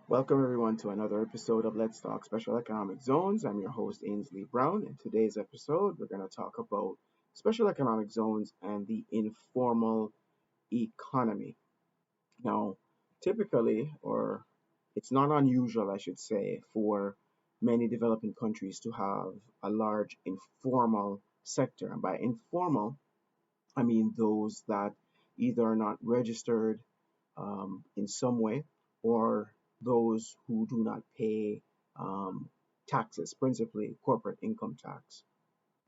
Welcome everyone to another episode of Let's Talk Special Economic Zones. I'm your host Ainsley Brown. In today's episode, we're going to talk about special economic zones and the informal economy. Now, typically, or it's not unusual, I should say, for many developing countries to have a large informal sector. And by informal, I mean those that either are not registered in some way, or those who do not pay um, taxes, principally corporate income tax.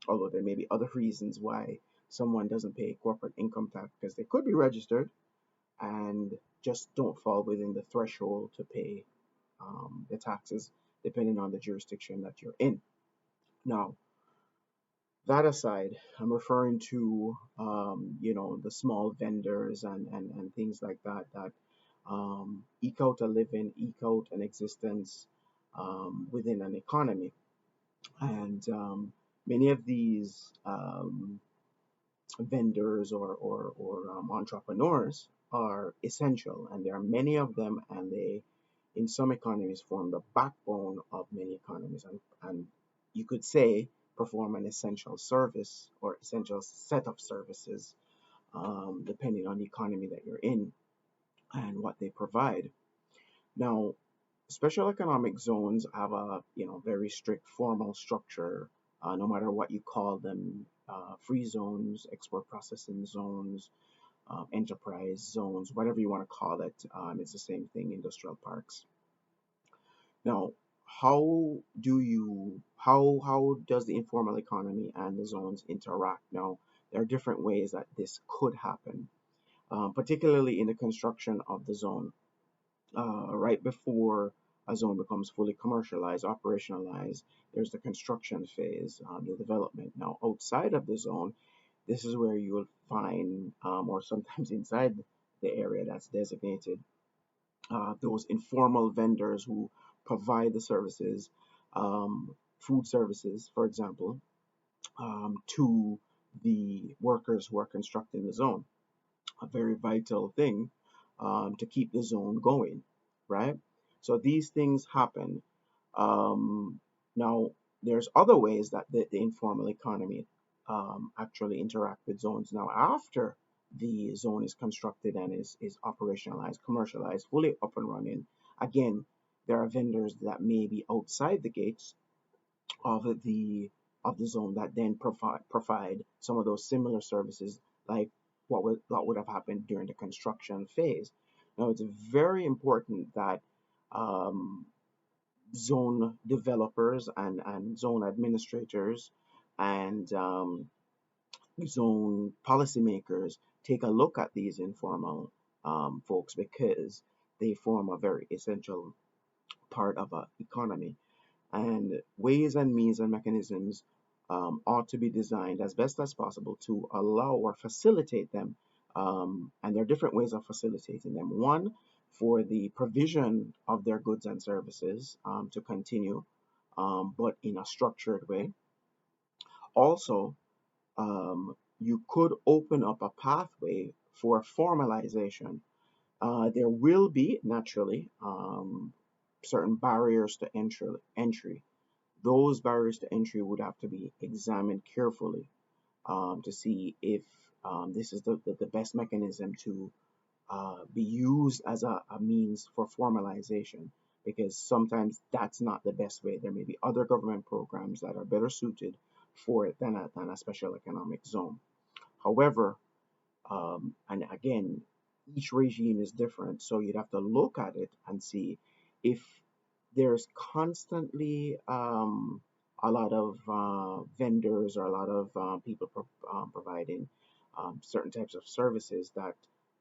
Although there may be other reasons why someone doesn't pay corporate income tax, because they could be registered and just don't fall within the threshold to pay the taxes, depending on the jurisdiction that you're in. Now, that aside, I'm referring to the small vendors and things like that eke out a living, eke out an existence within an economy. And many of these vendors or entrepreneurs are essential, and there are many of them, and they, in some economies, form the backbone of many economies, and you could say perform an essential service or essential set of services, depending on the economy that you're in and what they provide. Now, special economic zones have a very strict formal structure, no matter what you call them, free zones, export processing zones, enterprise zones, whatever you want to call it. It's the same thing, industrial parks. Now, how does the informal economy and the zones interact? Now, there are different ways that this could happen, particularly in the construction of the zone. Right before a zone becomes fully commercialized, operationalized, there's the construction phase, the development. Now, outside of the zone, this is where you will find, or sometimes inside the area that's designated, those informal vendors who provide the services, food services, for example, to the workers who are constructing the zone. A very vital thing to keep the zone going, right? So these things happen. Now, there's other ways that the informal economy actually interact with zones. Now, after the zone is constructed and is operationalized, commercialized, fully up and running, again, there are vendors that may be outside the gates of the zone that then provide some of those similar services, like what would have happened during the construction phase. Now, it's very important that um, zone developers and zone administrators and zone policymakers take a look at these informal folks, because they form a very essential part of an economy, and ways and means and mechanisms ought to be designed as best as possible to allow or facilitate them. And there are different ways of facilitating them. One, for the provision of their goods and services to continue, but in a structured way. Also, you could open up a pathway for formalization. There will be naturally certain barriers to entry. Those barriers to entry would have to be examined carefully to see if this is the best mechanism to be used as a means for formalization, because sometimes that's not the best way. There may be other government programs that are better suited for it than a special economic zone. However, and again, each regime is different, so you'd have to look at it and see if there's constantly a lot of vendors or a lot of people providing certain types of services that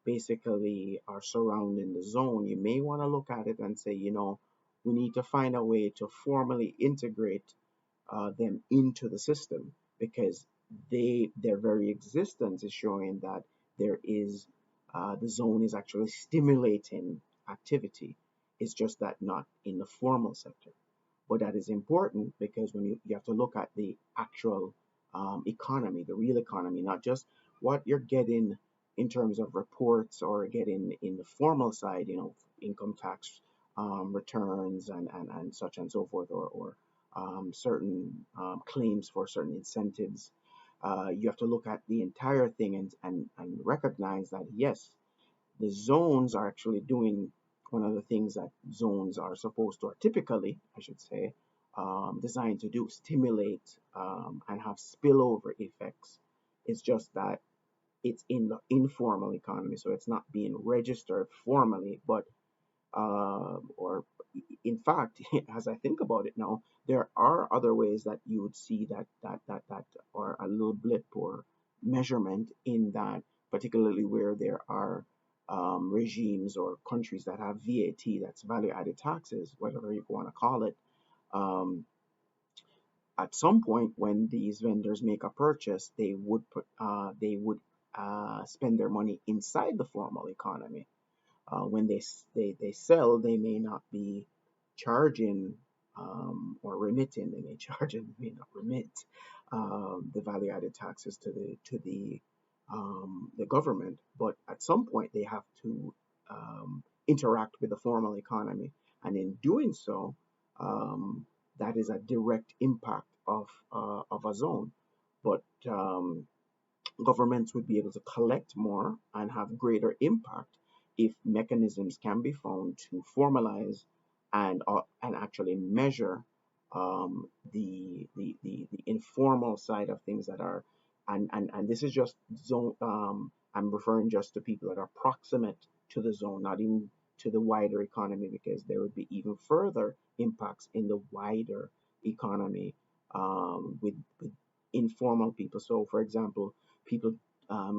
basically are surrounding the zone. You may want to look at it and say, we need to find a way to formally integrate them into the system, because their very existence is showing that there is the zone is actually stimulating activity. It's just that not in the formal sector. But that is important, because when you have to look at the actual economy, the real economy, not just what you're getting in terms of reports or getting in the formal side, income tax returns and such and so forth, or certain claims for certain incentives. You have to look at the entire thing and recognize that yes, the zones are actually doing one of the things that zones are supposed to, or typically, I should say, designed to do, stimulate and have spillover effects. It's just that it's in the informal economy, so it's not being registered formally, but or in fact, as I think about it now, there are other ways that you would see that or a little blip or measurement in that, particularly where there are regimes or countries that have VAT, that's value added taxes, whatever you want to call it. Um, at some point, when these vendors make a purchase, they would spend their money inside the formal economy. When they sell, they may not be charging or remitting. They may charge and may not remit the value added taxes to the government. But at some point, they have to interact with the formal economy, and in doing so, um, that is a direct impact of a zone. But governments would be able to collect more and have greater impact if mechanisms can be found to formalize and actually measure the informal side of things that are and this is just zone. I'm referring just to people that are proximate to the zone, not even to the wider economy, because there would be even further impacts in the wider economy with informal people. So, for example, people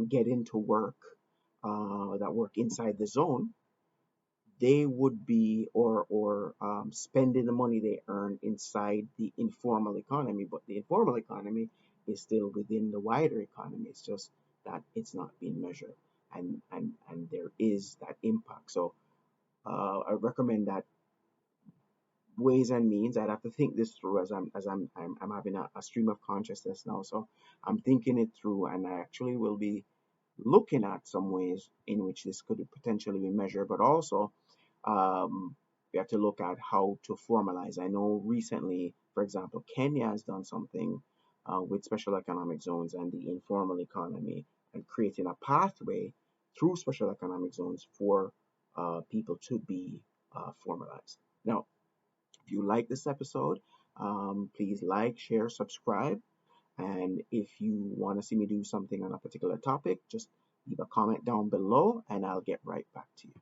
get into work that work inside the zone, they would be or spending the money they earn inside the informal economy, but the informal economy is still within the wider economy. It's just that it's not being measured, and there is that impact. So I recommend that ways and means. I'd have to think this through as I'm having a stream of consciousness now. So I'm thinking it through, and I actually will be looking at some ways in which this could potentially be measured, but also um, we have to look at how to formalize. I know recently, for example, Kenya has done something with special economic zones and the informal economy and creating a pathway through special economic zones for people to be formalized. Now, if you like this episode, please like, share, subscribe. And if you want to see me do something on a particular topic, just leave a comment down below and I'll get right back to you.